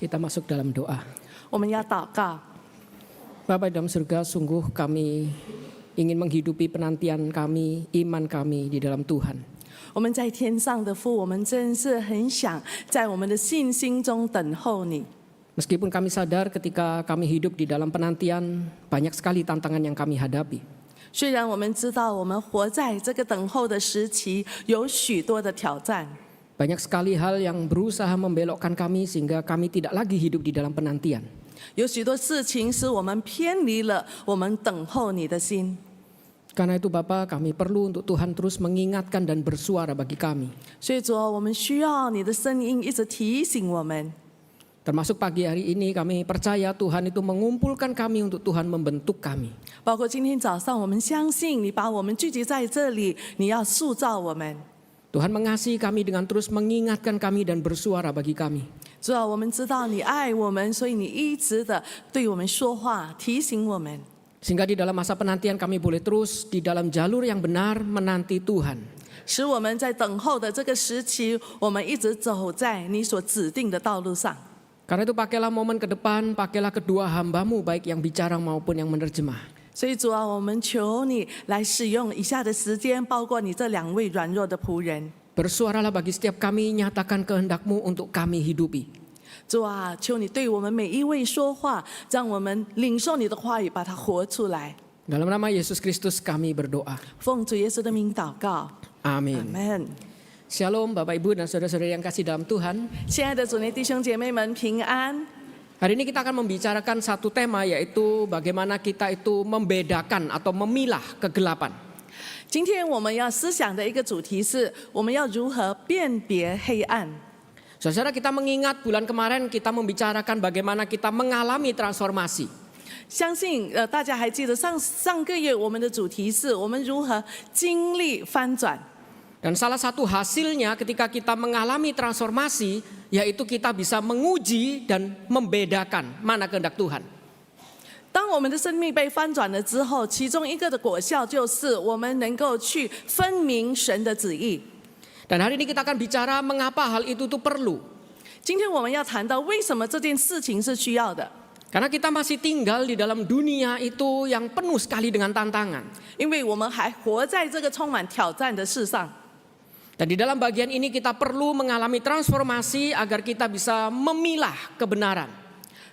Kita masuk dalam doa. 我们要祷告。 Bapa di dalam surga, sungguh kami ingin menghidupi penantian kami, iman kami di dalam Tuhan. 我们在天上的父，我们真是很想在我们的信心中等候你。 Meskipun kami sadar ketika kami hidup di dalam penantian, banyak sekali tantangan yang kami hadapi. 虽然我们知道我们活在这个等候的时期，有许多的挑战， Banyak sekali hal yang berusaha membelokkan kami sehingga kami tidak lagi hidup di dalam penantian. 有许多事情使我们偏离了我们等候你的心。 Karena itu Bapa, kami perlu untuk Tuhan terus mengingatkan dan bersuara bagi kami. 所以主啊，我们需要你的声音一直提醒我们。 Termasuk pagi hari ini kami percaya Tuhan itu mengumpulkan kami untuk Tuhan membentuk kami. 包括今天早上，我们相信你把我们聚集在这里，你要塑造我们。 Tuhan mengasihi kami dengan terus mengingatkan kami dan bersuara bagi kami. 主啊，我们知道你爱我们，所以你一直的对我们说话，提醒我们。 Sehingga di dalam masa penantian kami boleh terus di dalam jalur yang benar menanti Tuhan. 使我们在等候的这个时期，我们一直走在你所指定的道路上。 Karena itu pakailah momen ke depan, pakailah kedua hambamu baik yang bicara maupun yang menerjemah. 所以主啊，我们求你来使用以下的时间，包括你这2位软弱的仆人。 Bersuaralah bagi setiap kami, nyatakan kehendak-Mu untuk kami hidupi. 主啊，求你对我们每一位说话，让我们领受你的话语，把它活出来。 Dalam nama Yesus Kristus kami berdoa. 奉主耶稣的名祷告， Amin. 阿门。 Shalom Bapak Ibu dan saudara-saudara yang kasih dalam Tuhan. 亲爱的主内弟兄姐妹们，平安。 Hari ini kita akan membicarakan satu tema, yaitu bagaimana kita itu membedakan atau memilah kegelapan. 今天我们要思想的一个主题是，我们要如何辨别黑暗。 Saudara, kita mengingat bulan kemarin kita membicarakan bagaimana kita mengalami transformasi. 相信大家还记得上个月我们的主题是我们如何经历翻转。 Dan salah satu hasilnya ketika kita mengalami transformasi, yaitu kita bisa menguji dan membedakan mana kehendak Tuhan. 当我们的生命被翻转了之后，其中一个的果效就是我们能够去分明神的旨意。 Dan hari ini kita akan bicara mengapa hal itu tuh perlu. 今天我们要谈到为什么这件事情是需要的， Karena kita masih tinggal di dalam dunia itu yang penuh sekali dengan tantangan. 因为我们还活在这个充满挑战的世上。 Dan di dalam bagian ini kita perlu mengalami transformasi agar kita bisa memilah kebenaran.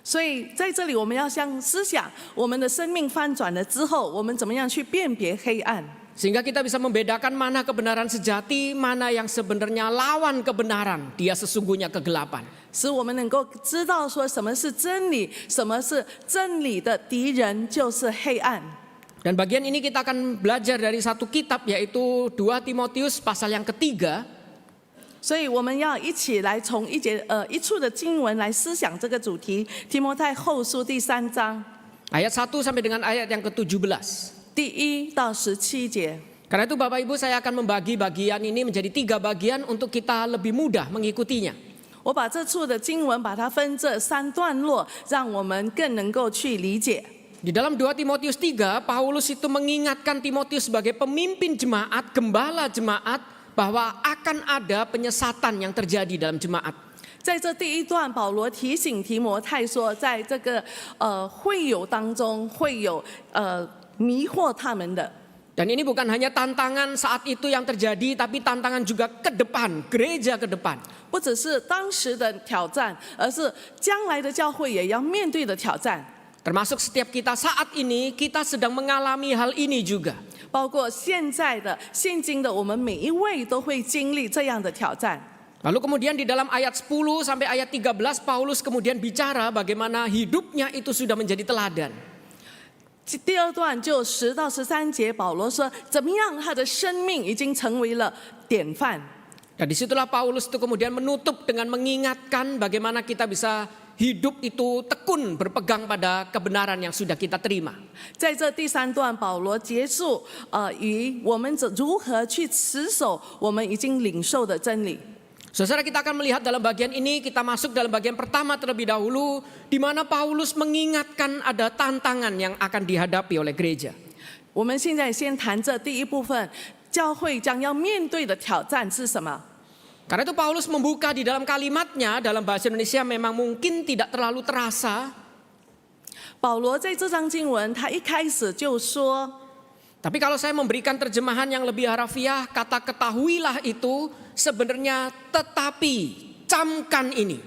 所以在这里我们要思想，我们的生命翻转了之后，我们怎么样去辨别黑暗， Sehingga kita bisa membedakan mana kebenaran sejati, mana yang sebenarnya lawan kebenaran, dia sesungguhnya kegelapan. 使我们能够知道说什么是真理，什么是真理的敌人就是黑暗。 Dan bagian ini kita akan belajar dari satu kitab, yaitu 2 Timotius pasal yang ketiga. 所以我们要一起来从一处的经文来思想这个主题，提摩太后书第3章 Ayat 1 sampai dengan ayat yang ke-17. 第1到17节。 Karena itu Bapak Ibu, saya akan membagi bagian ini menjadi 3 bagian untuk kita lebih mudah mengikutinya. 我把这处的经文把它分这3段落，让我们更能够去理解。 Di dalam 2 Timotius 3, Paulus itu mengingatkan Timotius sebagai pemimpin jemaat, gembala jemaat, bahwa akan ada penyesatan yang terjadi dalam jemaat. 在这第1段，保罗提醒提摩太说，在这个会友当中会有迷惑他们的。 Dan ini bukan hanya tantangan saat itu yang terjadi, tapi tantangan juga ke depan, gereja ke depan. 不只是当时的挑战，而是将来的教会也要面对的挑战。 Termasuk setiap kita saat ini, kita sedang mengalami hal ini juga. 包括现今的我们每一位都会经历这样的挑战。 Lalu kemudian di dalam ayat 10 sampai ayat 13, Paulus kemudian bicara bagaimana hidupnya itu sudah menjadi teladan. 第2段就10到13节，保罗说怎么样他的生命已经成为了典范。 Dan disitulah Paulus itu kemudian menutup dengan mengingatkan bagaimana kita bisa hidup itu tekun berpegang pada kebenaran yang sudah kita terima. 在这第3段，保罗结束与我们如何去持守我们已经领受的真理。 Saudara, kita akan melihat dalam bagian ini, kita masuk dalam bagian pertama terlebih dahulu, di mana Paulus mengingatkan ada tantangan yang akan dihadapi oleh gereja. 我们现在先谈这第1部分，教会将要面对的挑战是什么？ Karena itu Paulus membuka di dalam kalimatnya dalam bahasa Indonesia memang mungkin tidak terlalu terasa. 保罗在这章经文，他一开始就说， Tapi kalau saya memberikan terjemahan yang lebih harafiah, kata ketahuilah itu sebenarnya tetapi, camkan ini.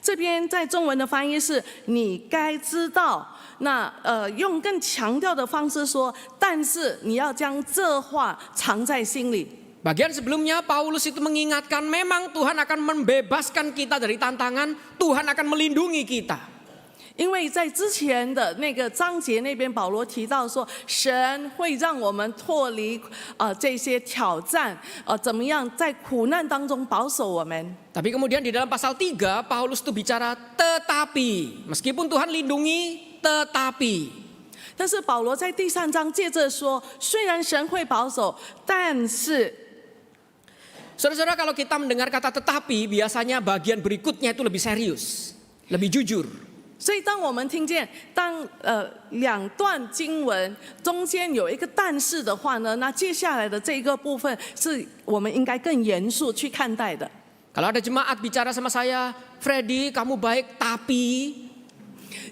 这边在中文的翻译是“你该知道”，那用更强调的方式说，但是你要将这话藏在心里。 Bagian sebelumnya Paulus itu mengingatkan memang Tuhan akan membebaskan kita dari tantangan, Tuhan akan melindungi kita. 因为在之前的那个章节那边，保罗提到说，神会让我们脱离这些挑战，怎么样在苦难当中保守我们。 Tapi kemudian di dalam pasal 3 Paulus itu bicara tetapi, meskipun Tuhan lindungi, tetapi. 但是保罗在第3章接着说，虽然神会保守，但是 Saudara-saudara, kalau kita mendengar kata tetapi, biasanya bagian berikutnya itu lebih serius, lebih jujur. 所以当我们听见两段经文中间有一个但是的话呢，那接下来的这个部分是我们应该更严肃去看待的。 Kalau ada jemaat bicara sama saya, Freddy kamu baik tapi,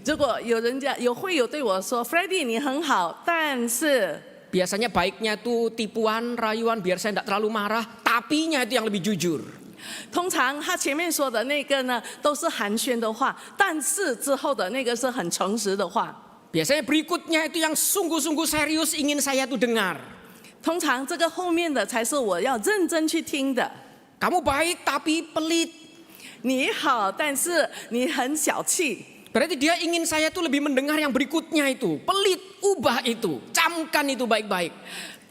如果有会友对我说 ，Freddy 你很好，但是 biasanya baiknya itu tipuan, rayuan biar saya tidak terlalu marah, tapinya itu yang lebih jujur. 通常他前面说的那个呢都是寒暄的话，但是之后的那个是很诚实的话。 Biasanya berikutnya itu yang sungguh-sungguh serius ingin saya tuh dengar. 通常这个后面的才是我要认真去听的。 Kamu baik tapi pelit. 你好，但是你很小气。 Berarti dia ingin saya tuh lebih mendengar yang berikutnya itu. Pelit, ubah itu, camkan itu baik-baik.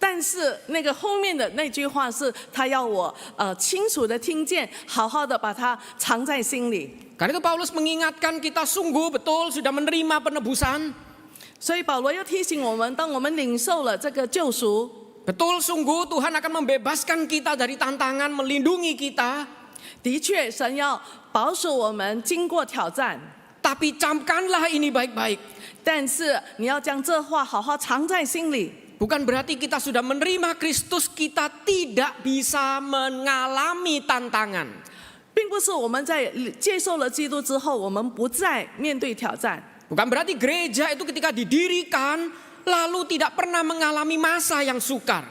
但是那个后面的那句话是他要我清楚的听见，好好的把它藏在心里。 Karena itu Paulus mengingatkan kita sungguh betul sudah menerima penebusan. 所以保罗要提醒我们，当我们领受了这个救赎， Betul sungguh Tuhan akan membebaskan kita dari tantangan, melindungi kita. 的确神要保守我们经过挑战， Tapi camkanlah ini baik-baik. 但是你要将这话好好藏在心里。 Bukan berarti kita sudah menerima Kristus, kita tidak bisa mengalami tantangan. 并不是我们在接受了基督之后，我们不再面对挑战。 Bukan berarti gereja itu ketika didirikan, lalu tidak pernah mengalami masa yang sukar.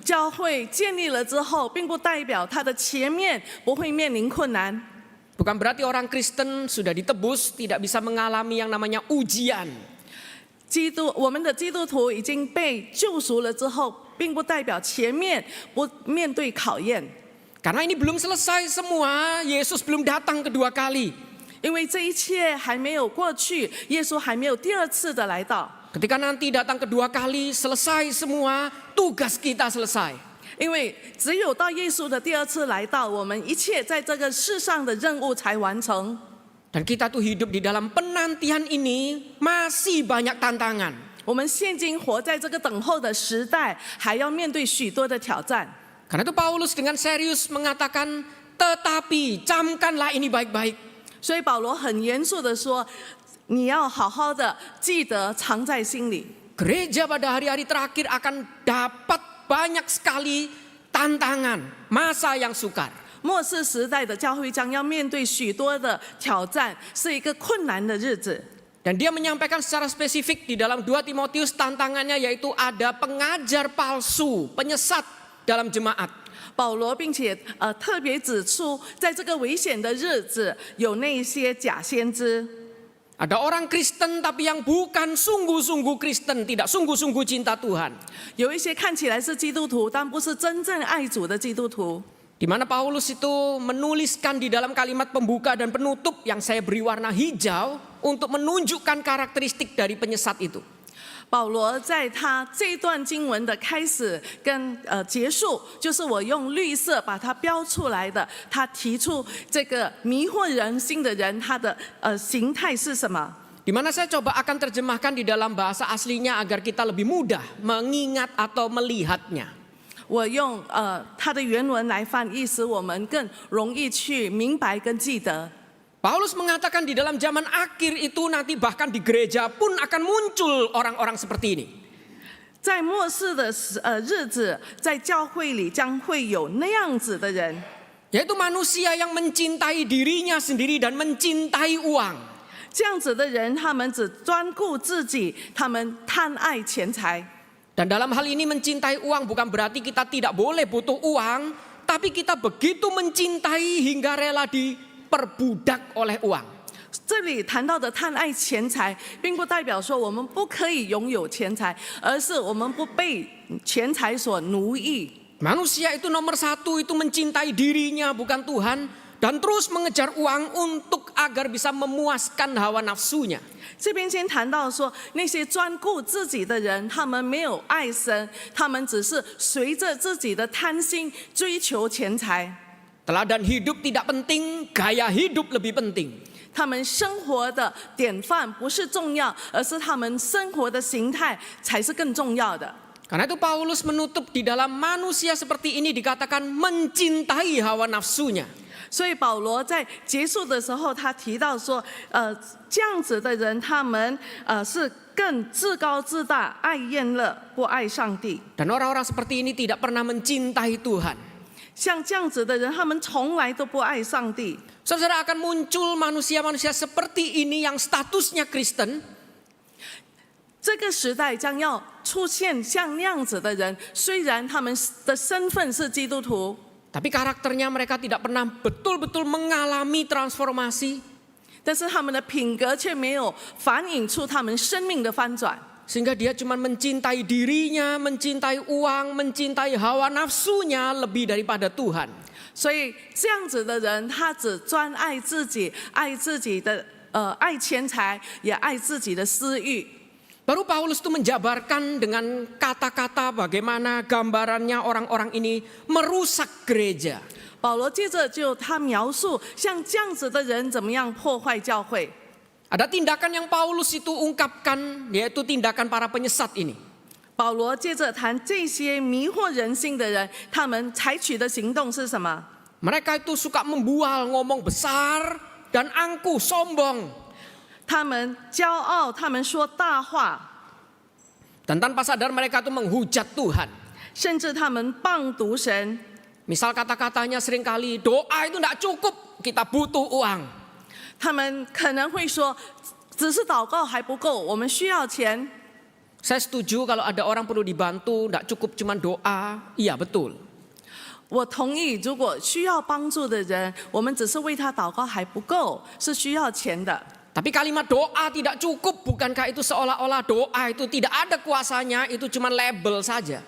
教会建立了之后，并不代表它的前面不会面临困难。 Bukan berarti orang Kristen sudah ditebus tidak bisa mengalami yang namanya ujian. 我们的基督徒已经被救赎了之后，并不代表前面不面对考验。 Karena ini belum selesai semua, Yesus belum datang kedua kali. 因为这一切还没有过去，耶稣还没有第二次的来到。 Ketika nanti datang kedua kali, selesai semua, tugas kita selesai. 因为只有到耶稣的第二次来到，我们一切在这个世上的任务才完成。 Dan kita tuh hidup di dalam penantian ini masih banyak tantangan. 我们现今活在这个等候的时代，还要面对许多的挑战。 Karena itu Paulus dengan serius mengatakan, tetapi camkanlah ini baik-baik. 所以保罗很严肃的说：“你要好好的记得藏在心里。” Gereja pada hari-hari terakhir akan dapat banyak sekali tantangan, masa yang sukar. 末世时代的教会将要面对许多的挑战，是一个困难的日子。 Dan dia menyampaikan secara spesifik di dalam 2 Timotius tantangannya yaitu ada pengajar palsu, penyesat dalam jemaat. 保罗并且特别指出，在这个危险的日子，有那一些假先知。 Ada orang Kristen tapi yang bukan sungguh-sungguh Kristen, tidak sungguh-sungguh cinta Tuhan. 有一些看起来是基督徒，但不是真正爱主的基督徒。 Di mana Paulus itu menuliskan di dalam kalimat pembuka dan penutup yang saya beri warna hijau untuk menunjukkan karakteristik dari penyesat itu. 保罗在他这段经文的开始跟结束，就是我用绿色把它标出来的。他提出这个迷惑人心的人，他的形态是什么？ Di mana saya coba akan terjemahkan di dalam bahasa aslinya agar kita lebih mudah mengingat atau melihatnya. 我用它的原文来翻译，使我们更容易去明白跟记得。 Paulus mengatakan di dalam zaman akhir itu nanti bahkan di gereja pun akan muncul orang-orang seperti ini. 在末世的日子，在教会里将会有那样子的人。Yaitu manusia yang mencintai dirinya sendiri dan mencintai uang. 这样子的人，他们只专顾自己，他们贪爱钱财。 Dan dalam hal ini mencintai uang bukan berarti kita tidak boleh butuh uang, tapi kita begitu mencintai hingga rela diperbudak oleh uang. 这里谈到的贪爱钱财，并不代表说我们不可以拥有钱财，而是我们不被钱财所奴役。 Manusia itu nomor satu itu mencintai dirinya bukan Tuhan dan terus mengejar uang untuk agar bisa memuaskan hawa nafsunya. 这边先谈到说，那些专顾自己的人，他们没有爱神，他们只是随着自己的贪心追求钱财。 Teladan hidup tidak penting, gaya hidup lebih penting. 他们生活的典范不是重要，而是他们生活的形态才是更重要的。 Karena itu Paulus menutup di dalam manusia seperti ini dikatakan mencintai hawa nafsunya. 所以保罗在结束的时候，他提到说，这样子的人，他们是更自高自大，爱厌乐，不爱上帝。 Dan orang-orang seperti ini tidak pernah mencintai Tuhan. 像这样子的人，他们从来都不爱上帝。 Saudara, akan muncul manusia-manusia seperti ini yang statusnya Kristen. 这个时代将要出现像那样子的人，虽然他们的身份是基督徒。 Tapi karakternya mereka tidak pernah betul-betul mengalami transformasi. 但是他们的品格却没有反映出他们生命的翻转， Sehingga dia cuma mencintai dirinya, mencintai uang, mencintai hawa nafsunya lebih daripada Tuhan. 所以这样子的人，他只专爱自己，爱自己的爱钱财，也爱自己的私欲。 Baru Paulus itu menjabarkan dengan kata-kata bagaimana gambarannya orang-orang ini merusak gereja. 保罗接着就他描述像这样子的人怎么样破坏教会。 Ada tindakan yang Paulus itu ungkapkan, yaitu tindakan para penyesat ini. 保罗接着谈这些迷惑人心的人，他们采取的行动是什么？ Mereka itu suka membual, ngomong besar dan angkuh, sombong. 他们骄傲，他们说大话， Dan tanpa sadar mereka itu menghujat Tuhan. 甚至他们谤读神。 Misal kata-katanya seringkali doa itu tidak cukup, kita butuh uang. 他们可能会说，只是祷告还不够，我们需要钱。 Saya setuju kalau ada orang perlu dibantu, tidak cukup cuma doa. Iya betul. 我同意，如果需要帮助的人，我们只是为他祷告还不够，是需要钱的。 Tapi kalimat doa tidak cukup, bukankah itu seolah-olah doa itu tidak ada kuasanya, itu cuma label saja.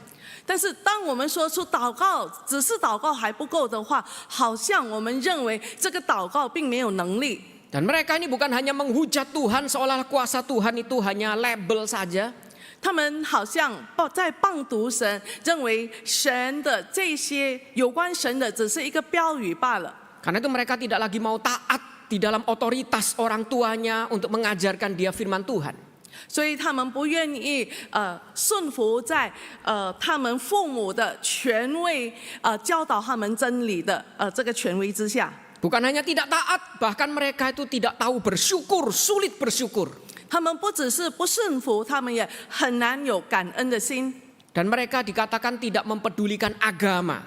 但是当我们说出祷告只是祷告还不够的话，好像我们认为这个祷告并没有能力。 Dan mereka ini bukan hanya menghujat Tuhan, seolah kuasa Tuhan itu hanya label saja. 他们好像在谤读神，认为神的这些有关神的只是一个标语罢了。 Karena itu mereka tidak lagi mau taat di dalam otoritas orang tuanya untuk mengajarkan dia firman Tuhan. 所以他们不愿意顺服在他们父母的权威教导他们真理的这个权威之下。 Bukan hanya tidak taat, bahkan mereka itu tidak tahu bersyukur, sulit bersyukur. 他们不只是不顺服，他们也很难有感恩的心。 Dan mereka dikatakan tidak mempedulikan agama.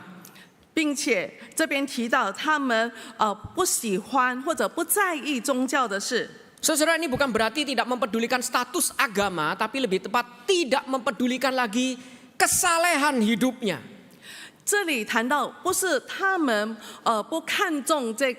并且这边提到他们不喜欢或者不在意宗教的事。 Saudara, ini bukan berarti tidak mempedulikan status agama, tapi lebih tepat tidak mempedulikan lagi kesalehan hidupnya. 这里谈到不是他们不看重这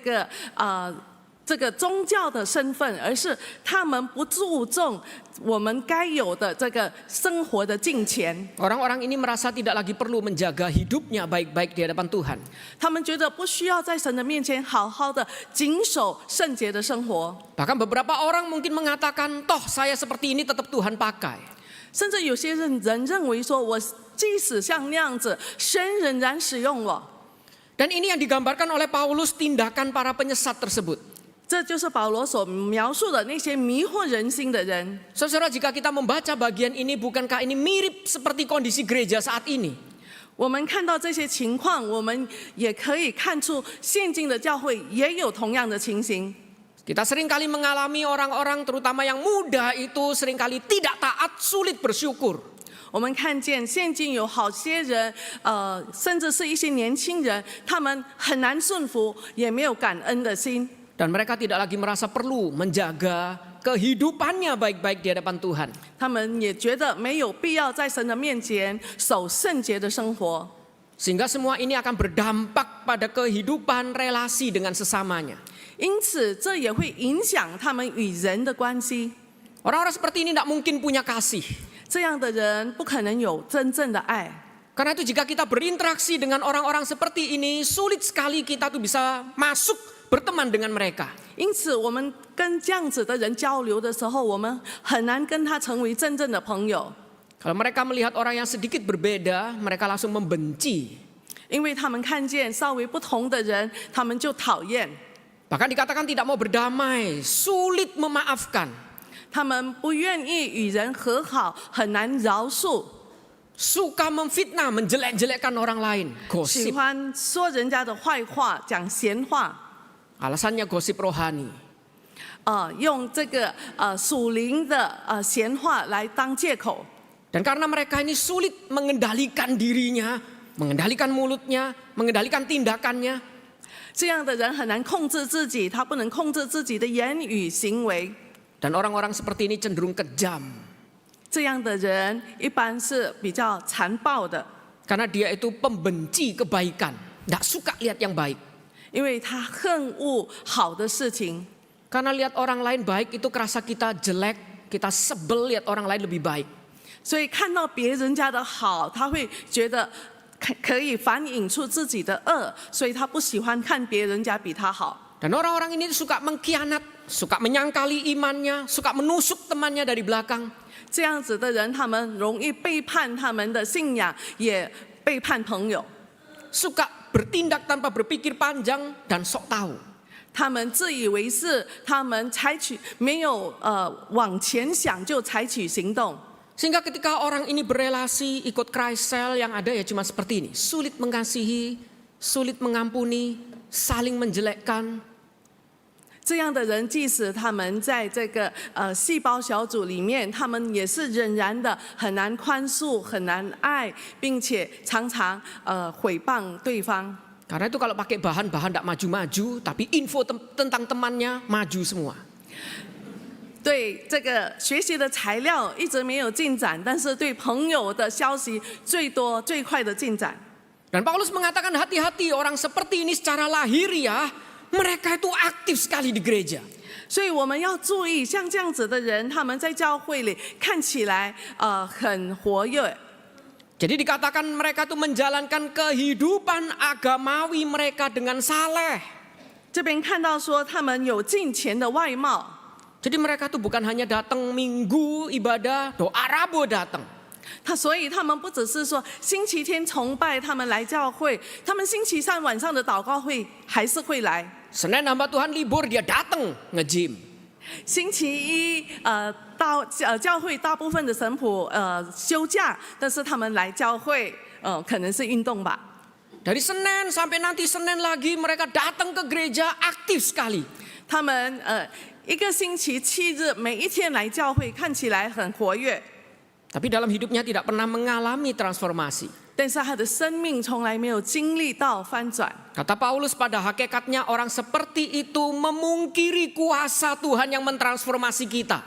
个宗教的身份，而是他们不注重我们该有的这个生活的敬虔。 Orang-orang ini merasa tidak lagi perlu menjaga hidupnya baik-baik di hadapan Tuhan. 他们觉得不需要在神的面前好好的谨守圣洁的生活。 Bahkan beberapa orang mungkin mengatakan, toh saya seperti ini tetap Tuhan pakai. 甚至有些人认为说，我即使像那样子，神仍然使用我。 Dan ini yang digambarkan oleh Paulus tindakan para penyesat tersebut. 这就是保罗所描述的那些迷惑人心的人。 Saudara, jika kita membaca bagian ini, bukankah ini mirip seperti kondisi gereja saat ini? 我们看到这些情况，我们也可以看出现今的教会也有同样的情形。 Kita seringkali mengalami orang-orang terutama yang muda itu seringkali tidak taat, sulit bersyukur. 我们看见现今有好些人，甚至是一些年轻人，他们很难顺服，也没有感恩的心。 Dan mereka tidak lagi merasa perlu menjaga kehidupannya baik-baik di hadapan Tuhan. 他们也觉得没有必要在神的面前守圣洁的生活， Sehingga semua ini akan berdampak pada kehidupan relasi dengan sesamanya. 因此这也会影响他们与人的关系。 Orang-orang seperti ini tidak mungkin punya kasih. 这样的人不可能有真正的爱。 Karena itu jika kita berinteraksi dengan orang-orang seperti ini, sulit sekali kita tuh bisa masuk berteman dengan mereka. 因此，我们跟这样子的人交流的时候，我们很难跟他成为真正的朋友， Kalau mereka melihat orang yang sedikit berbeda, mereka langsung membenci. 因为他们看见稍微不同的人，他们就讨厌， Bahkan dikatakan tidak mau berdamai, sulit memaafkan. 他们不愿意与人和好，很难饶恕， Suka memfitnah, menjelek-jelekkan orang lain. 喜 Gosip. 欢说人家的坏话，讲闲话， Alasannya gosip rohani. 用这个属灵的闲话来当借口。 Dan karena mereka ini sulit mengendalikan dirinya, mengendalikan mulutnya, mengendalikan tindakannya, 这样的人很难控制自己，他不能控制自己的言语行为。 dan orang-orang seperti ini cenderung kejam. 这样的人一般是比较残暴的， Karena dia itu pembenci kebaikan, tidak suka lihat yang baik. 因为他恨恶好的事情。 Karena lihat orang lain baik itu kerasa kita jelek, kita sebel lihat orang lain lebih baik. 所以看到别人家的好，他会觉得可以反映出自己的恶，所以他不喜欢看别人家比他好。 Dan orang-orang ini suka mengkhianat, suka menyangkali imannya, suka menusuk temannya dari belakang. 这样子的人，他们容易背叛他们的信仰，也背叛朋友。 Suka bertindak tanpa berpikir panjang dan sok tahu. 他们自以为是，他们没有往前想就采取行动。 Sehingga ketika orang ini berelasi ikut Kreisel yang ada ya cuma seperti ini. Sulit mengasihi, sulit mengampuni, saling menjelekkan. 这样的人，即使他们在这个细胞小组里面，他们也是仍然的很难宽恕、很难爱，并且常常毁谤对方。 Karena itu kalau pakai bahan-bahan tidak maju-maju, tapi info tentang temannya maju semua. 对这个学习的材料一直没有进展，但是对朋友的消息最多最快的进展。 Dan Paulus mengatakan hati-hati orang seperti ini secara lahiriah, mereka itu aktif sekali di gereja. 所以我们要注意，像这样子的人，他们在教会里看起来很活跃。 Jadi dikatakan mereka itu menjalankan kehidupan agamawi mereka dengan saleh. 这边看到说他们有敬虔的外貌。 Jadi mereka tuh bukan hanya datang minggu ibadah, doa Rabu datang. 所以他们不只是说星期天崇拜他们来教会，他们星期三晚上的祷告会还是会来。 Senin hamba Tuhan libur dia datang nge-gym. 星期一到教会大部分的神父休假，但是他们来教会可能是运动吧。 Dari Senin sampai nanti Senin lagi mereka datang ke gereja aktif sekali. 他们一个星期7日，每一天来教会，看起来很活跃， Tapi dalam hidupnya tidak pernah mengalami transformasi. 但是他的生命从来没有经历到翻转。 Kata Paulus pada hakikatnya orang seperti itu memungkiri kuasa Tuhan yang mentransformasi kita.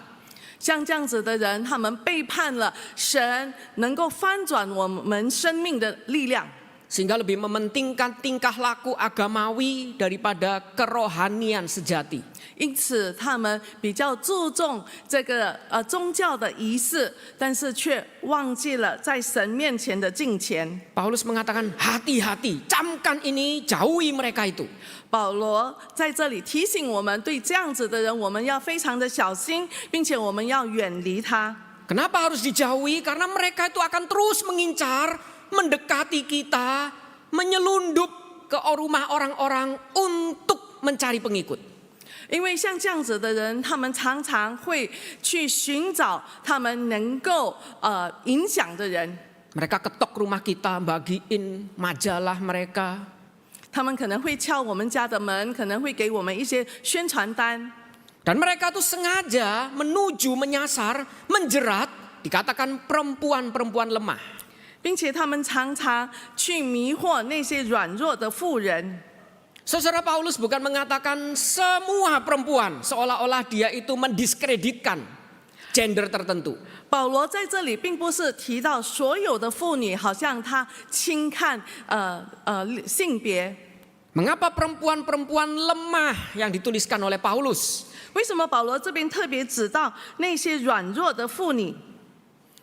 像这样子的人，他们背叛了神能够翻转我们生命的力量。 Sehingga lebih mementingkan tingkah laku agamawi daripada kerohanian sejati. 因此，他们比较注重这个宗教的仪式，但是却忘记了在神面前的敬虔。 Paulus mengatakan hati-hati, camkan ini, jauhi mereka itu. 保罗在这里提醒我们，对这样子的人，我们要非常的小心，并且我们要远离他。 Kenapa harus dijauhi? Karena mereka itu akan terus mengincar, mendekati kita, menyelundup ke rumah orang-orang untuk mencari pengikut. 因为像这样子的人，他们常常会去寻找他们能够影响的人。 Mereka ketok rumah kita, bagiin majalah mereka. 他们可能会敲我们家的门，可能会给我们一些宣传单。 Dan mereka tuh sengaja menuju, menyasar, menjerat dikatakan perempuan-perempuan lemah. 并且他们常常去迷惑那些软弱的妇人。 Saudara, Paulus bukan mengatakan semua perempuan seolah-olah dia itu mendiskreditkan gender tertentu. 保罗在这里并不是提到所有的妇女，好像他轻看性别。 Mengapa perempuan-perempuan lemah yang dituliskan oleh Paulus? 为什么保罗这边特别指到那些软弱的妇女？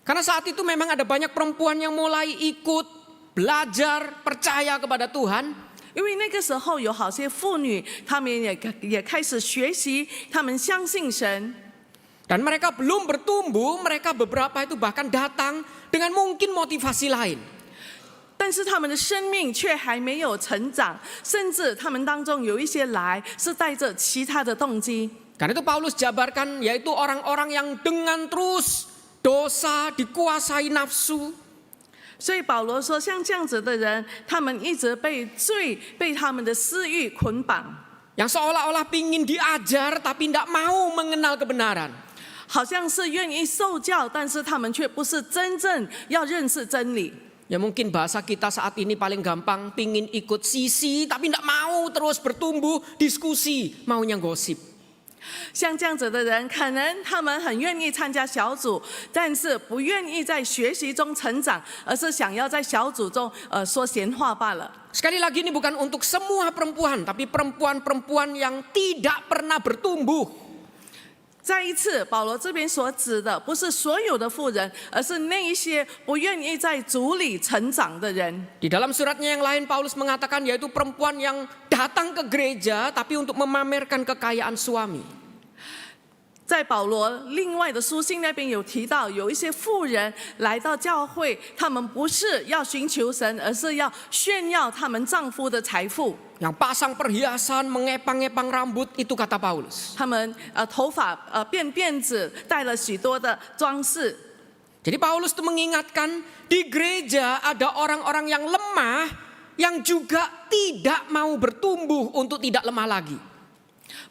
Karena saat itu memang ada banyak perempuan yang mulai ikut, belajar, percaya kepada Tuhan. 因为那个时候有好些妇女，她们也开始学习，她们相信神。 Dan mereka belum bertumbuh, mereka beberapa itu bahkan datang dengan mungkin motivasi lain. 但是他们的生命却还没有成长，甚至他们当中有一些来是带着其他的动机。 Karena itu Paulus jabarkan yaitu orang-orang yang dengan terus dosa dikuasai nafsu. 所以保罗说，像这样子的人，他们一直被罪、被他们的私欲捆绑， Yang seolah-olah pingin diajar tapi tidak mau mengenal kebenaran. 好像是愿意受教，但是他们却不是真正要认识真理。 Ya mungkin bahasa kita saat ini paling gampang pingin ikut sisi tapi tidak mau terus bertumbuh diskusi, maunya gosip. 像这样子的人，可能他们很愿意参加小组，但是不愿意在学习中成长，而是想要在小组中说闲话罢了。 Sekali lagi ini bukan untuk semua perempuan, tapi perempuan-perempuan yang tidak pernah bertumbuh. 再一次，保罗这边所指的不是所有的妇人，而是那一些不愿意在主里成长的人。 Di dalam suratnya yang lain Paulus mengatakan yaitu perempuan yang datang ke gereja tapi untuk memamerkan kekayaan suami. 在保罗另外的书信那边有提到，有一些妇人来到教会，他们不是要寻求神，而是要炫耀他们丈夫的财富。 Yang pasang perhiasan, mengepang-epang rambut, itu kata Paulus. 他们头发变辫子，带了许多的装饰。 Jadi Paulus itu mengingatkan di gereja ada orang-orang yang lemah yang juga tidak mau bertumbuh untuk tidak lemah lagi.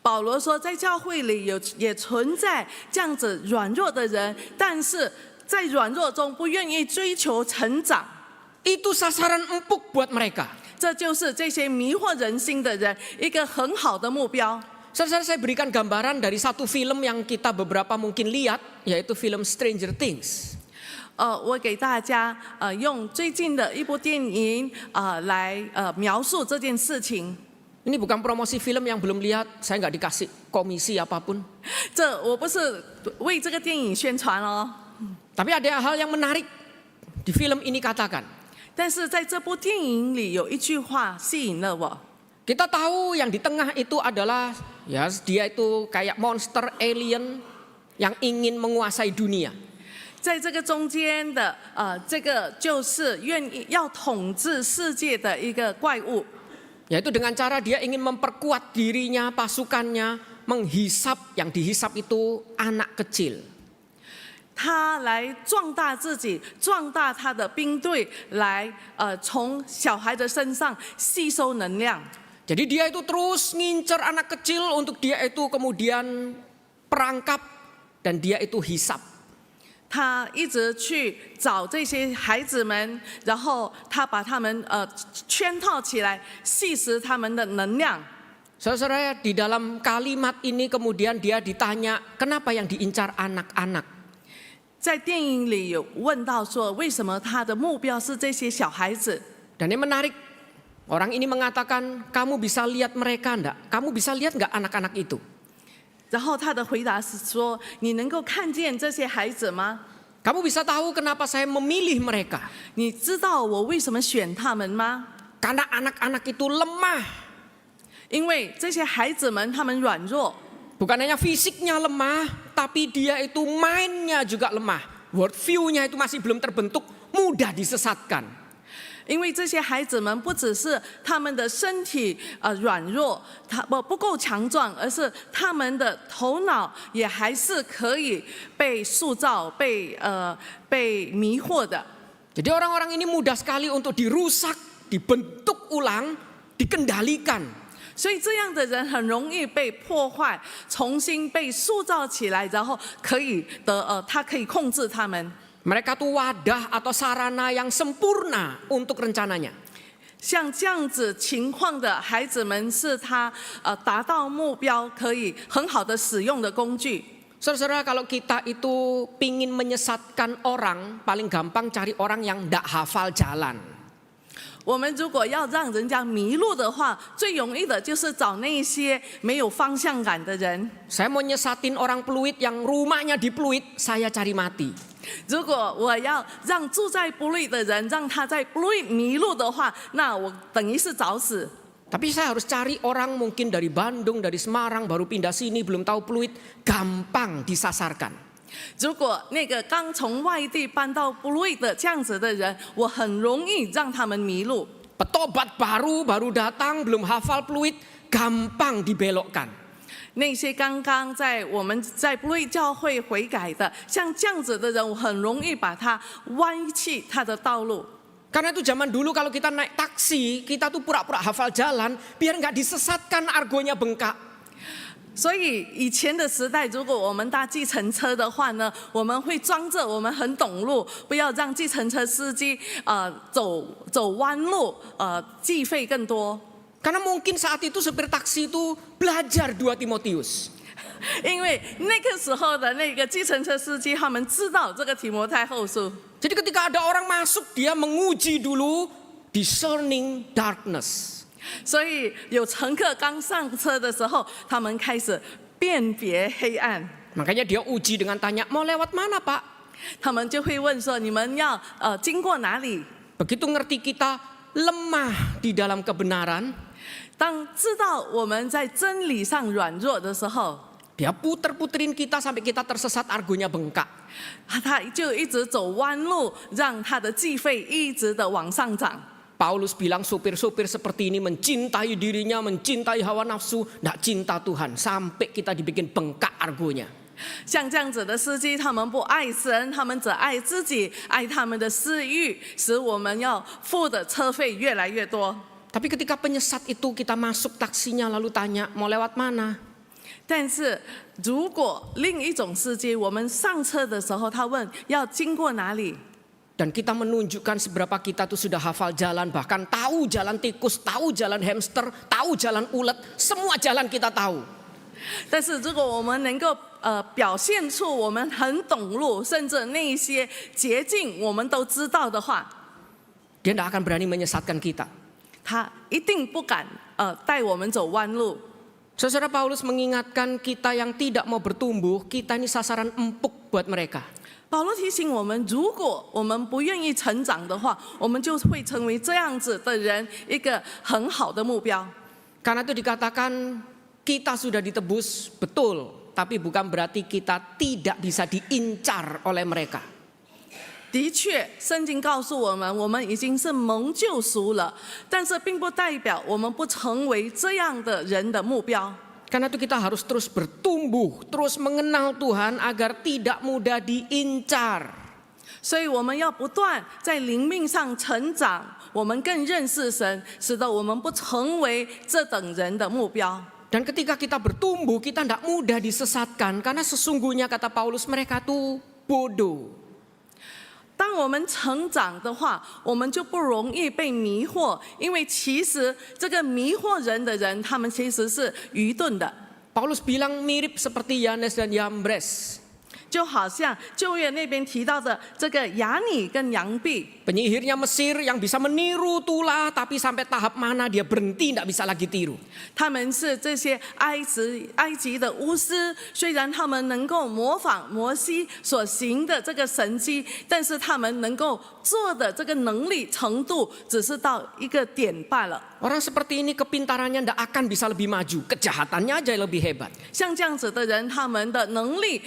保罗说，在教会里也存在这样子软弱的人，但是在软弱中不愿意追求成长。 Itu sasaran empuk buat mereka. 这就是这些迷惑人心的人一个很好的目标。 Saudara, saya berikan gambaran dari satu film yang kita beberapa mungkin lihat, yaitu film Stranger Things. 我给大家用最近的一部电影来描述这件事情。 Ini bukan promosi film yang belum lihat, saya nggak dikasih komisi apapun. 这我不是为这个电影宣传哦， Tapi ada hal yang menarik di film ini katakan. 但是在这部电影里有一句话吸引了我。 Kita tahu yang di tengah itu adalah, ya dia itu kayak monster alien yang ingin menguasai dunia. 在这个中间的这个就是愿意要统治世界的一个怪物。 Yaitu dengan cara dia ingin memperkuat dirinya, pasukannya, menghisap, yang dihisap itu anak kecil. 他来壮大自己，壮大他的兵队，来从小孩的身上吸收能量。 Jadi dia itu terus ngincer anak kecil untuk dia itu kemudian perangkap dan dia itu hisap. 他一直去找这些孩子们，然后他把他们圈套起来，吸食他们的能量。 Saudara, di dalam kalimat ini kemudian dia ditanya, kenapa yang diincar anak-anak? 在电影里有问到说，为什么他的目标是这些小孩子？ Dan yang menarik, orang ini mengatakan, kamu bisa lihat mereka enggak? Kamu bisa lihat enggak anak-anak itu? 然后他的回答是说：“你能够看见这些孩子吗？ Kamu bisa tahu kenapa saya memilih mereka? 你知道我为什么选他们吗？ Karena anak-anak itu lemah. 因为这些孩子们他们软弱， Bukan hanya fisiknya lemah, tapi dia itu mainnya juga lemah. World view-nya itu masih belum terbentuk, mudah disesatkan. 因为这些孩子们不只是他们的身体软弱，他不够强壮，而是他们的头脑也还是可以被塑造、被迷惑的。 Jadi orang-orang ini mudah sekali untuk dirusak, dibentuk ulang, dikendalikan. 所以这样的人很容易被破坏，重新被塑造起来，然后他可以控制他们。Mereka tuh wadah atau sarana yang sempurna untuk rencananya. 像这样子情况的孩子们，是他达到目标可以很好的使用的工具。Saudara, kalau kita itu pingin menyesatkan orang, paling gampang cari orang yang tidak hafal jalan. 我们如果要让人家迷路的话，最容易的就是找那些没有方向感的人。Saya mau nyesatin orang Pluit yang rumahnya di Pluit, saya cari mati. 如果我要让住在布瑞的人让他在布瑞迷路的话，那我等于是找死。 Tapi saya harus cari orang mungkin dari Bandung, dari Semarang, baru pindah sini, belum tahu Pluit, gampang disasarkan. 如果那个刚从外地搬到布瑞的这样子的人，我很容易让他们迷路。 Petobat baru datang, belum hafal Pluit, gampang dibelokkan. 那些刚刚我们在布瑞教会悔改的，像这样子的人，我很容易把他歪弃他的道路。 Karena itu zaman dulu kalau kita naik taksi, kita tuh pura-pura hafal jalan, biar nggak disesatkan argonya bengkak. 所以以前的时代，如果我们搭计程车的话呢，我们会装着我们很懂路，不要让计程车司机走弯路，计费更多。 Karena mungkin saat itu supir taksi itu belajar 2 Timotius. 因为那个时候的那个计程车司机，他们知道这个提摩太后书。 Jadi ketika ada orang masuk, dia menguji dulu discerning darkness. 所以有乘客刚上车的时候，他们开始辨别黑暗。 Makanya dia uji dengan tanya, mau lewat mana Pak? 他们就会问说：“你们要经过哪里？” Begitu ngerti kita lemah di dalam kebenaran, 当知道我们在真理上软弱的时候， dia puter-puterin kita sampai kita tersesat argonya bengkak. 他就一直走弯路，让他的计费一直的往上涨。 Paulus bilang supir-supir seperti ini mencintai dirinya, mencintai hawa nafsu, tidak cinta Tuhan. Sampai kita dibikin bengkak argonya. 像这样子的司机，他们不爱神，他们只爱自己，爱他们的私欲，使我们要付的车费越来越多。 Tapi ketika penyesat itu kita masuk taksinya lalu tanya mau lewat mana? 但是如果另一种司机，我们上车的时候，他问要经过哪里， Dan kita menunjukkan seberapa kita tuh sudah hafal jalan, bahkan tahu jalan tikus, tahu jalan hamster, tahu jalan ulet, semua jalan kita tahu. 但是如果我们能够表现出我们很懂路，甚至那一些捷径我们都知道的话， Dia tidak akan berani menyesatkan kita. 他一定不敢带我们走弯路。 Saudara Paulus mengingatkan kita yang tidak mau bertumbuh, kita ini sasaran empuk buat mereka. 保罗提醒我们，如果我们不愿意成长的话，我们就会成为这样子的人一个很好的目标。 Karena itu dikatakan kita sudah ditebus, betul. Tapi bukan berarti kita tidak bisa diincar oleh mereka. 的确，圣经告诉我们，我们已经是蒙救赎了，但是并不代表我们不成为这样的人的目标。 Karena itu kita harus terus bertumbuh, terus mengenal Tuhan agar tidak mudah diincar. 所以我们要不断在灵命上成长，我们更认识神，使得我们不成为这等人的目标。 Dan ketika kita bertumbuh, kita tidak mudah disesatkan. Karena sesungguhnya kata Paulus, mereka tuh bodoh. 当我们成长的话，我们就不容易被迷惑，因为其实这个迷惑人的人，他们其实是愚钝的。 Paulus bilang mirip seperti Yanes dan Yambres. 就好像旧约那边提到的这个雅尼跟杨毕， Penyihirnya Mesir yang bisa meniru tulah, tapi sampai tahap mana dia berhenti tidak bisa lagi tiru. 他们是这些埃及的巫师，虽然他们能够模仿摩西所行的这个神迹，但是他们能够做的这个能力程度，只是到一个点罢了。 Orang seperti ini kepintarannya tidak akan bisa lebih maju, kejahatannya aja lebih hebat. 像这样子的人，他们的能力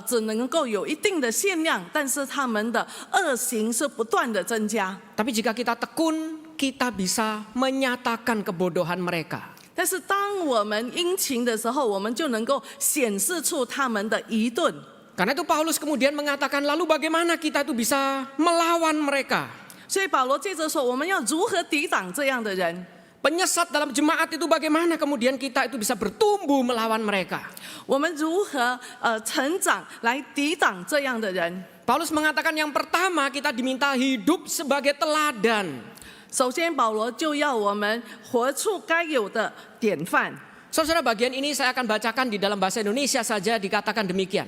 只能够有一定的限量，但是他们的恶行是不断的增加。 Tapi jika kita tekun, kita bisa menyatakan kebodohan mereka. 但是当我们殷勤的时候，我们就能够显示出他们的愚钝。 Karena itu Paulus kemudian mengatakan, lalu bagaimana kita tuh bisa melawan mereka? 所以保罗接着说，我们要如何抵挡这样的人？ Penyesat dalam jemaat itu bagaimana kemudian kita itu bisa bertumbuh melawan mereka. 我们如何成长来抵挡这样的人？ Paulus mengatakan yang pertama kita diminta hidup sebagai teladan. 首先，保罗就要我们活出该有的典范。 Saudara, bagian ini saya akan bacakan di dalam bahasa Indonesia saja, dikatakan demikian.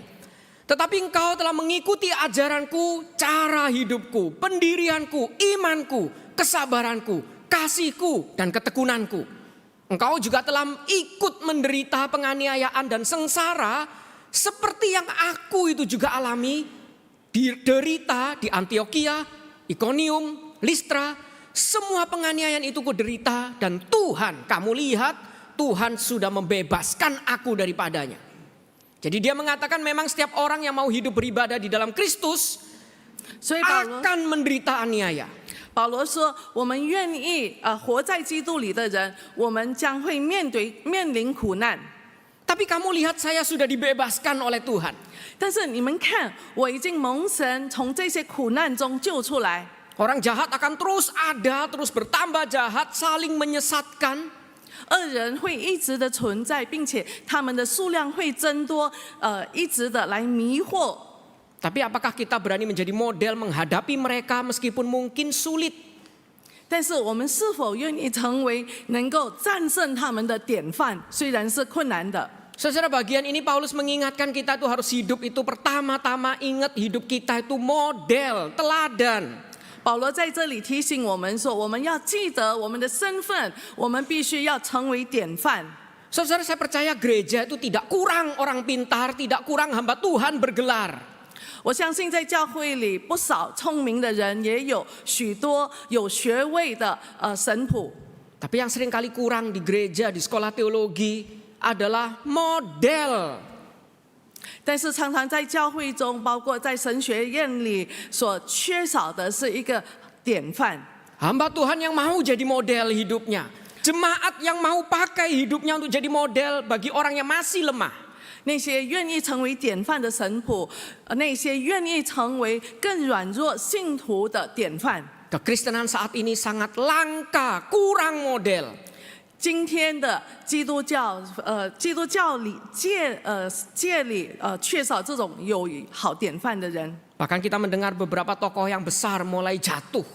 Tetapi engkau telah mengikuti ajaranku, cara hidupku, pendirianku, imanku, kesabaranku, kasihku, dan ketekunanku. Engkau juga telah ikut menderita penganiayaan dan sengsara seperti yang aku itu juga alami, derita di Antioquia, Iconium, Listra. Semua penganiayaan itu kuderita dan Tuhan, kamu lihat, Tuhan sudah membebaskan aku daripadanya. Jadi dia mengatakan memang setiap orang yang mau hidup beribadah di dalam Kristus 所以保罗 akan menderita aniaya. 保罗说：“我们愿意活在基督里的人，我们将会面临苦难。 Tapi kamu lihat saya sudah dibebaskan oleh Tuhan. 但是你们看，我已经蒙神从这些苦难中救出来。 Orang jahat akan terus ada, terus bertambah jahat, saling menyesatkan. 恶人会一直的存在，并且他们的数量会增多，一直的来迷惑。 Tapi apakah kita berani menjadi model menghadapi mereka meskipun mungkin sulit? 但是我们是否愿意成为能够战胜他们的典范？虽然是困难的。 Saudara, bagian ini Paulus mengingatkan kita itu harus hidup itu pertama-tama ingat hidup kita itu model, teladan. 保罗在这里提醒我们说，我们要记得我们的身份，我们必须要成为典范。 Saudara, saya percaya gereja itu tidak kurang orang pintar, tidak kurang hamba Tuhan bergelar. 我相信在教会里不少聪明的人，也有许多有学位的神父。 Tapi yang sering kali kurang di gereja, di sekolah teologi adalah model. 但是常常在教会中，包括在神学院里，所缺少的是一个典范。 Hamba Tuhan yang mau jadi model hidupnya. Jemaat yang mau pakai hidupnya untuk jadi model bagi orang yang masih lemah. 那些愿意成为典范的神父，那些愿意成为更软弱信徒的典范。 Kekristenan saat ini sangat langka, kurang model. 今天的基督教界里缺少这种有好典范的人。 Bahkan kita mendengar beberapa tokoh yang besar mulai jatuh.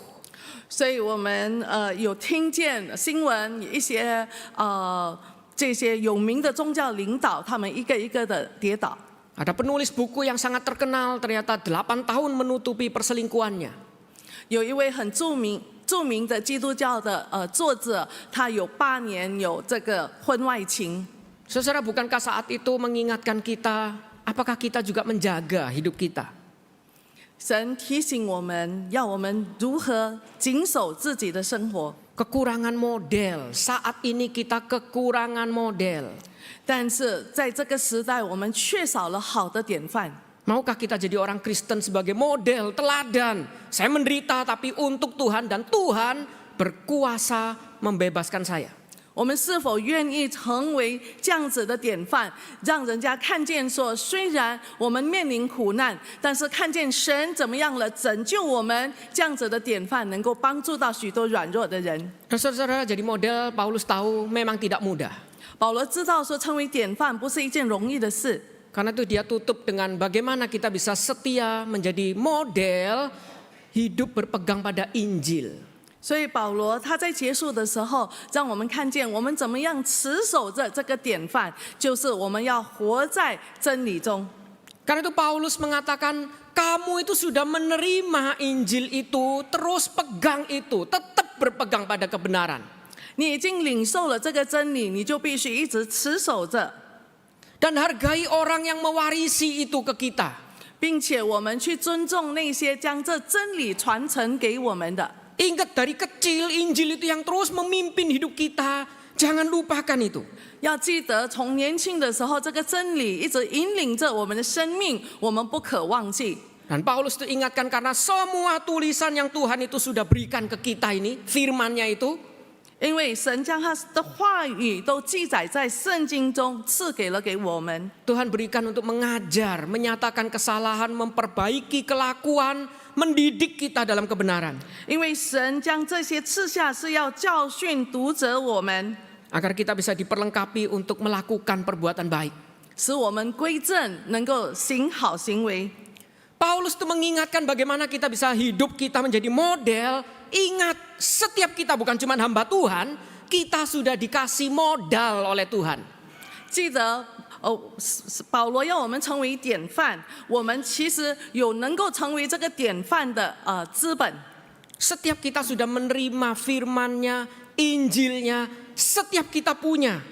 所以我们有听见新闻，一些这些有名的宗教领导，他们一个一个的跌倒。 Ada penulis buku yang sangat terkenal, ternyata 8 tahun menutupi perselingkuhannya. 有一位很著名的基督教的作者，他有8年有这个婚外情。 Saudara, bukankah saat itu mengingatkan kita, apakah kita juga menjaga hidup kita? 神提醒我们，要我们如何谨守自己的生活。 Kekurangan model, saat ini kita kekurangan model. 但是在这个时代，我们缺少了好的典范。 Maukah kita jadi orang Kristen sebagai model, teladan? Saya menderita tapi untuk Tuhan dan Tuhan berkuasa membebaskan saya. 我们是否愿意成为这样子的典范，让人家看见说，虽然我们面临苦难，但是看见神怎么样了拯救我们，这样子的典范能够帮助到许多软弱的人。 Dan saudara, jadi model Paulus tahu memang tidak mudah. 保罗知道说，成为典范不是一件容易的事。 Karena itu dia tutup dengan bagaimana kita bisa setia menjadi model hidup berpegang pada Injil. 所以保罗他在结束的时候，让我们看见我们怎么样持守着这个典范，就是我们要活在真理中。 Karena itu Paulus mengatakan, kamu itu sudah menerima Injil itu, terus pegang itu, tetap berpegang pada kebenaran. 你已经领受了这个真理，你就必须一直持守着， Dan hargai orang yang mewarisi itu ke kita. 并且我们去尊重那些将这真理传承给我们的。 Ingat dari kecil Injil itu yang terus memimpin hidup kita, jangan lupakan itu. 要记得，从年轻的时候，这个真理一直引领着我们的生命，我们不可忘记。 Dan Paulus itu ingatkan karena semua tulisan yang Tuhan itu sudah berikan ke kita ini, firman-Nya itu, 因为神将他的话语都记载在圣经中，赐给了给我们。 Tuhan berikan untuk mengajar, menyatakan kesalahan, memperbaiki kelakuan, mendidik kita dalam kebenaran. 因为神将这些赐下是要教训读者我们， Agar kita bisa diperlengkapi untuk melakukan perbuatan baik. 使我们归正，能够行好行为。 Paulus itu mengingatkan bagaimana kita bisa hidup kita menjadi model. Ingat, setiap kita bukan cuma hamba Tuhan, kita sudah dikasih modal oleh Tuhan. 记得保罗要我们成为典范，我们其实有能够成为这个典范的资本。 Setiap kita sudah menerima firman-Nya, Injilnya, setiap kita punya.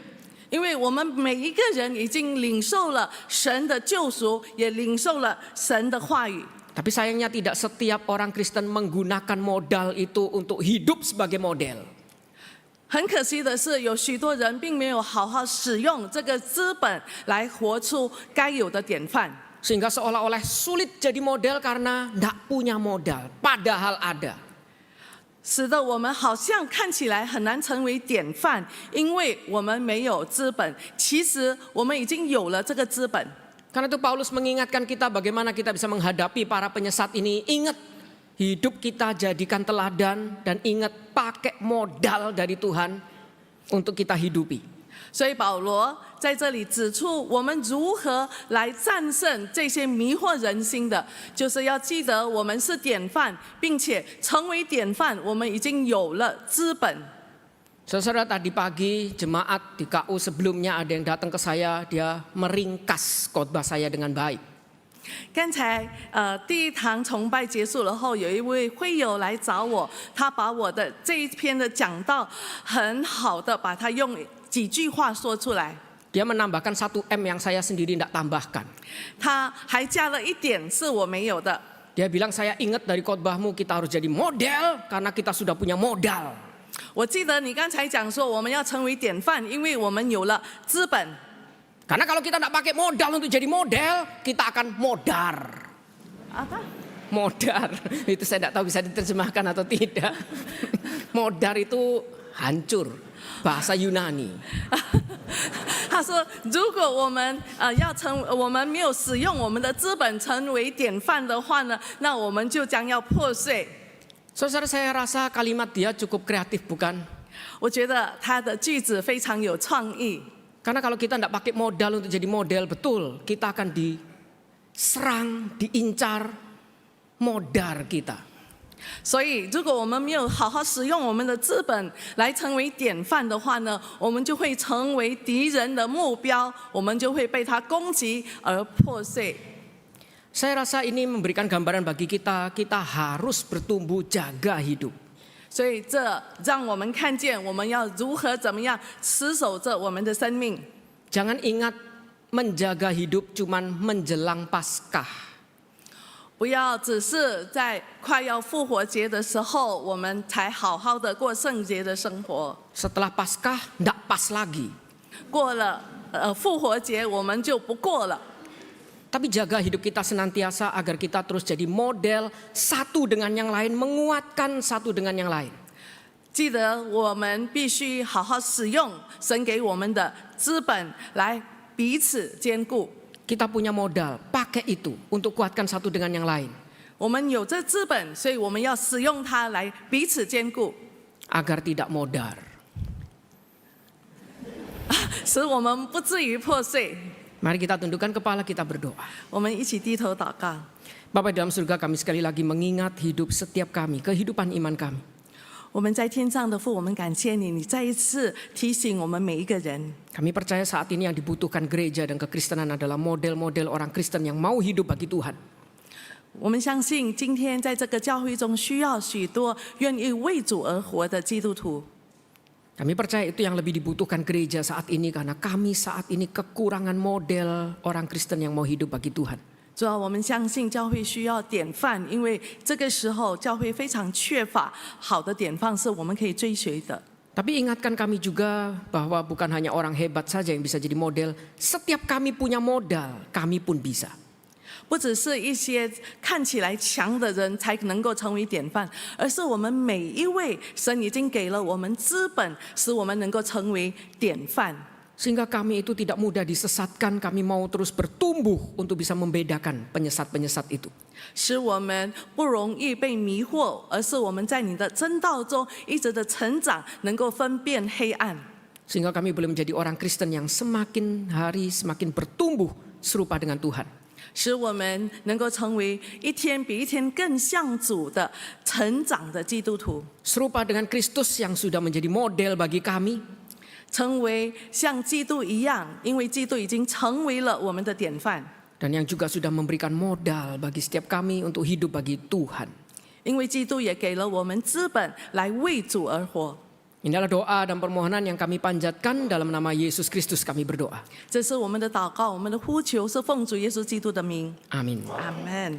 因为我们每一个人已经领受了神的救赎，也领受了神的话语。 Tapi sayangnya tidak setiap orang Kristen menggunakan modal itu untuk hidup sebagai model. 很可惜的是，有许多人并没有好好使用这个资本来活出该有的典范， Sehingga seolah-olah sulit jadi model karena tidak punya modal. Padahal ada. 使得我们好像看起来很难成为典范，因为我们没有资本。其实我们已经有了这个资本。 Karena itu Paulus mengingatkan kita bagaimana kita bisa menghadapi para penyesat ini. Ingat, hidup kita jadikan teladan dan ingat pakai modal dari Tuhan untuk kita hidupi. 所以保罗在这里指出，我们如何来战胜这些迷惑人心的，就是要记得我们是典范，并且成为典范，我们已经有了资本。 Saudara, tadi pagi jemaat di KU sebelumnya ada yang datang ke saya, dia meringkas khotbah saya dengan baik. 刚才第一堂崇拜结束了后，有一位会友来找我，他把我的这一篇的讲道很好的把它用几句话说出来。 Dia menambahkan 1M yang saya sendiri tidak tambahkan. 他还加了一点是我没有的。 Dia bilang, saya ingat dari khotbahmu kita harus jadi model karena kita sudah punya modal. 我记得你刚才讲说我们要成为典范，因为我们有了资本。 Karena kalau kita tidak pakai modal untuk jadi model, kita akan modar. Apa? Modar, itu saya tidak tahu bisa diterjemahkan atau tidak. Modar itu hancur, bahasa Yunani. 他说：“如果我们我们没有使用我们的资本成为典范的话呢，那我们就将要破碎。” Saudara, saya rasa kalimat dia cukup kreatif, bukan? 我觉得他的句子非常有创意。 Karena kalau kita tidak pakai modal untuk jadi model, betul, kita akan diserang, diincar, modar kita. 所以，如果我们没有好好使用我们的资本来成为典范的话呢，我们就会成为敌人的目标，我们就会被他攻击而破碎。 Saya rasa ini memberikan gambaran bagi kita, kita harus bertumbuh jaga hidup. 所以，这让我们看见我们要如何怎么样持守着我们的生命。 Jangan ingat menjaga hidup cuman menjelang Paskah. 不要只是在快要复活节的时候，我们才好好的过圣节的生活。 Setelah Paskah, tidak pas lagi. 过了复活节，我们就不过了。 Tapi jaga hidup kita senantiasa agar kita terus jadi model satu dengan yang lain, menguatkan satu dengan yang lain. 记得我们必须好好使用神给我们的资本，来彼此兼顾。 Kita punya modal, pakai itu untuk kuatkan satu dengan yang lain. 我们有这资本，所以我们要使用它来彼此兼顾， Agar tidak modar. 使我们不至于破碎。 Mari kita tundukkan kepala, kita berdoa. 我们一起低头祷告。 Bapa dalam surga, kami sekali lagi mengingat hidup setiap kami, kehidupan iman kami. 我们在天上的父，我们感谢你，你再一次提醒我们每一个人。 Kami percaya saat ini yang dibutuhkan gereja dan kekristenan adalah model-model orang Kristen yang mau hidup bagi Tuhan. 我们相信今天在这个教会中需要许多愿意为主而活的基督徒。 Kami percaya itu yang lebih dibutuhkan gereja saat ini karena kami saat ini kekurangan model orang Kristen yang mau hidup bagi Tuhan. 主要我们相信教会需要典范，因为这个时候教会非常缺乏好的典范是我们可以追随的。 Tapi ingatkan kami juga bahwa bukan hanya orang hebat saja yang bisa jadi model. Setiap kami punya modal, kami pun bisa. 不只是一些看起来强的人才能够成为典范，而是我们每一位神已经给了我们资本，使我们能够成为典范。Sehingga kami itu tidak mudah disesatkan, kami mau terus bertumbuh untuk bisa membedakan penyesat-penyesat itu. 使我们不容易被迷惑，而是我们在你的真道中一直的成长，能够分辨黑暗。 Sehingga kami boleh menjadi orang Kristen yang semakin hari semakin bertumbuh serupa dengan Tuhan. 使我们能够成为一天比一天更像主的成长的基督徒， Serupa dengan Kristus yang sudah menjadi model bagi kami. 成为像基督一样，因为基督已经成为了我们的典范， Dan yang juga sudah memberikan modal bagi setiap kami untuk hidup bagi Tuhan. 因为基督也给了我们资本来为主而活。 Inilah doa dan permohonan yang kami panjatkan dalam nama Yesus Kristus kami berdoa. 这是我们的祷告，我们的呼求是奉主耶稣基督的名。 Amin. 阿门。